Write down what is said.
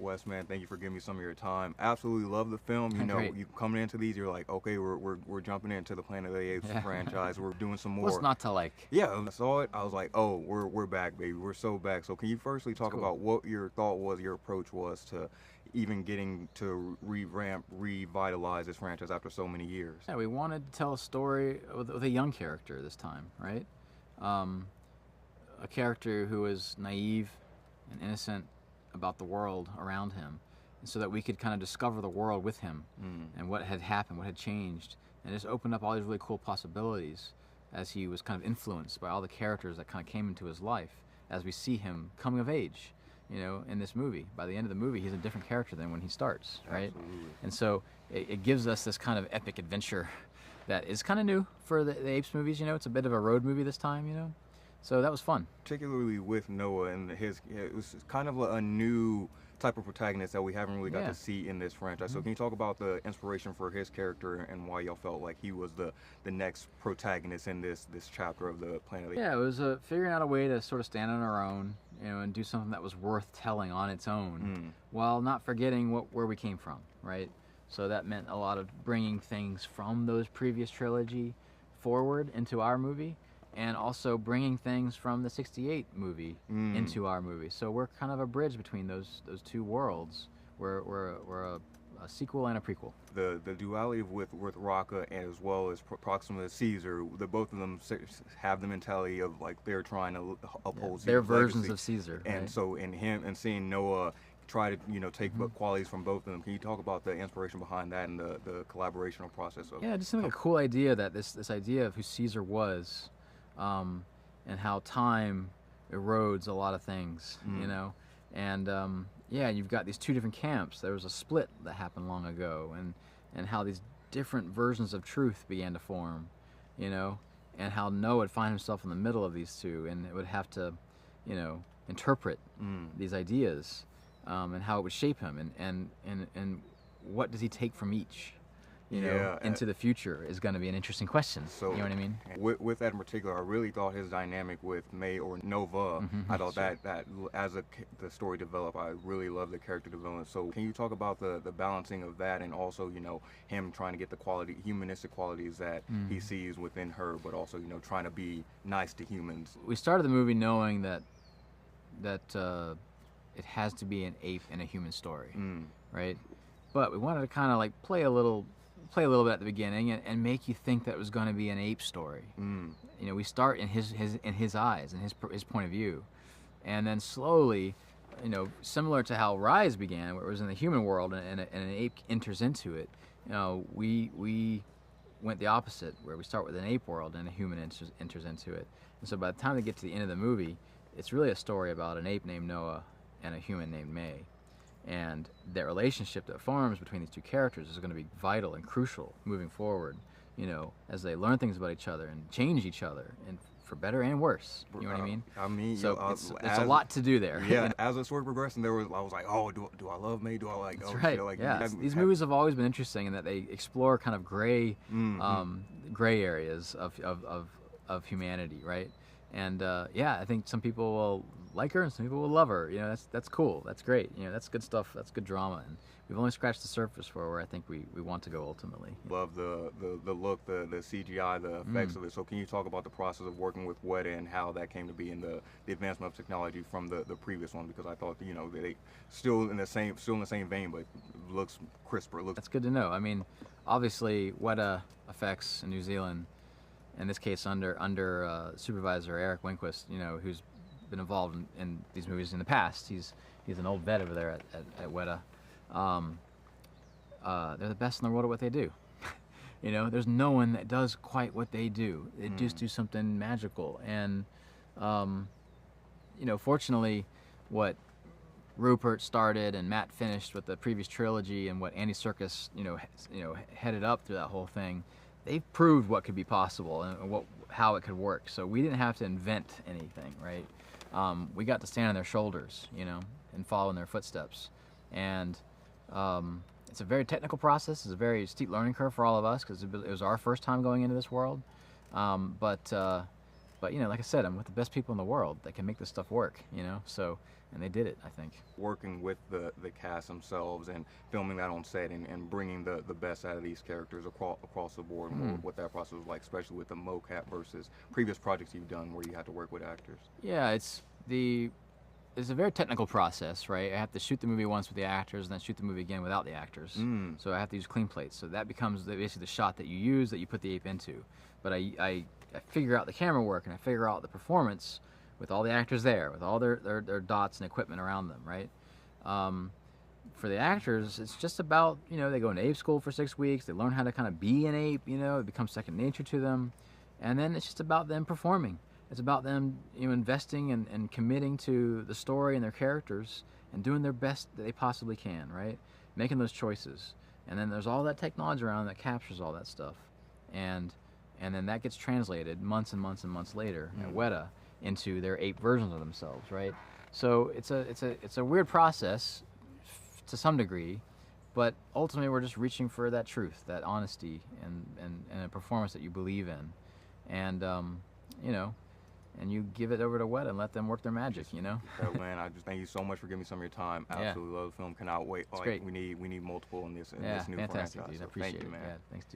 Wes, man, thank you for giving me some of your time. Absolutely love the film. You know, Great. you coming into these, you're like, okay, we're jumping into the Planet of the Apes franchise. We're doing some more. What's not to like? Yeah, I saw it. I was like, oh, we're back, baby. We're so back. So can you firstly talk cool. about what your thought was, your approach was to even getting to revitalize this franchise after so many years? Yeah, we wanted to tell a story with a young character this time, right? A character who is naive and innocent about the world around him, and so that we could kind of discover the world with him and what had happened, what had changed, and just opened up all these really cool possibilities as he was kind of influenced by all the characters that kind of came into his life as we see him coming of age, you know, in this movie. By the end of the movie, he's a different character than when he starts, right? Absolutely. And so it gives us this kind of epic adventure that is kind of new for the Apes movies, you know. It's a bit of a road movie this time, you know. So that was fun. Particularly with Noah and it was kind of a new type of protagonist that we haven't really got to see in this franchise. So can you talk about the inspiration for his character and why y'all felt like he was the next protagonist in this chapter of the Planet of the Apes? Yeah, it was figuring out a way to sort of stand on our own, you know, and do something that was worth telling on its own, while not forgetting where we came from, right? So that meant a lot of bringing things from those previous trilogy forward into our movie, and also bringing things from the '68 movie into our movie. So we're kind of a bridge between those two worlds. We're a sequel and a prequel. The duality with Rocca as well as Proxima Caesar, both of them have the mentality of like they're trying to uphold their Caesar's versions legacy. of Caesar. And right? so in him and seeing Noah try to take qualities from both of them. Can you talk about the inspiration behind that and the collaborational process of it just seemed like a cool idea that this idea of who Caesar was, and how time erodes a lot of things, you know, and you've got these two different camps. There was a split that happened long ago, and how these different versions of truth began to form, you know, and how Noah would find himself in the middle of these two, and it would have to, you know, interpret these ideas, and how it would shape him, and what does he take from each, you know, into the future is going to be an interesting question. So, you know what I mean? With that in particular, I really thought his dynamic with May or Nova, I thought that as the story developed, I really loved the character development. So can you talk about the balancing of that, and also, you know, him trying to get the humanistic qualities that he sees within her, but also, you know, trying to be nice to humans? We started the movie knowing that it has to be an ape and a human story, right? But we wanted to kind of like play a little bit at the beginning and make you think that it was going to be an ape story. You know, we start in his eyes and his point of view, and then slowly, you know, similar to how Rise began, where it was in the human world and an ape enters into it. You know, we went the opposite, where we start with an ape world and a human enters into it. And so by the time they get to the end of the movie, it's really a story about an ape named Noah and a human named May. And that relationship that forms between these two characters is going to be vital and crucial moving forward, you know, as they learn things about each other and change each other, and for better and worse. You know what I mean? I mean, so it's a lot to do there. Yeah, as the story progressed, and I was like, oh, do I love May? Do I like? That's right. Like, yeah, these movies have always been interesting in that they explore kind of gray areas of humanity, right? And I think some people will like her and some people will love her. You know, that's cool. That's great. You know, that's good stuff. That's good drama. And we've only scratched the surface for where I think we want to go ultimately. Love the look, the CGI, the effects of it. So can you talk about the process of working with Weta and how that came to be in the advancement of technology from the previous one? Because I thought, you know, they still in the same vein, but looks crisper. That's good to know. I mean, obviously Weta effects in New Zealand, in this case under supervisor Eric Winquist, you know, who's been involved in these movies in the past. He's an old vet over there at Weta. They're the best in the world at what they do. You know, there's no one that does quite what they do. They just do something magical. And you know, fortunately, what Rupert started and Matt finished with the previous trilogy, and what Andy Serkis, you know, headed up through that whole thing, they've proved what could be possible and how it could work. So we didn't have to invent anything, right? We got to stand on their shoulders, you know, and follow in their footsteps. And it's a very technical process. It's a very steep learning curve for all of us, because it was our first time going into this world. But you know, like I said, I'm with the best people in the world that can make this stuff work, you know. So and they did it, I think. Working with the cast themselves and filming that on set and bringing the best out of these characters across the board, and what that process was like, especially with the mocap versus previous projects you've done where you had to work with actors. Yeah, it's a very technical process, right? I have to shoot the movie once with the actors and then shoot the movie again without the actors. So I have to use clean plates. So that becomes basically the shot that you use, that you put the ape into. But I figure out the camera work, and I figure out the performance with all the actors there, with all their dots and equipment around them, right? For the actors, it's just about, they go into ape school for 6 weeks, they learn how to kind of be an ape, it becomes second nature to them, and then it's just about them performing. It's about them, investing and committing to the story and their characters and doing their best that they possibly can, right? Making those choices. And then there's all that technology around that captures all that stuff. And then that gets translated months and months and months later at Weta into their ape versions of themselves, right? So it's a weird process to some degree, but ultimately we're just reaching for that truth, that honesty, and a performance that you believe in. And, and you give it over to Weta and let them work their magic, Man, I just thank you so much for giving me some of your time. Absolutely love the film. Cannot wait. It's great. We need multiple in this new fantastic, franchise. dude. I So appreciate thank you, it. man. Yeah, thanks, dude.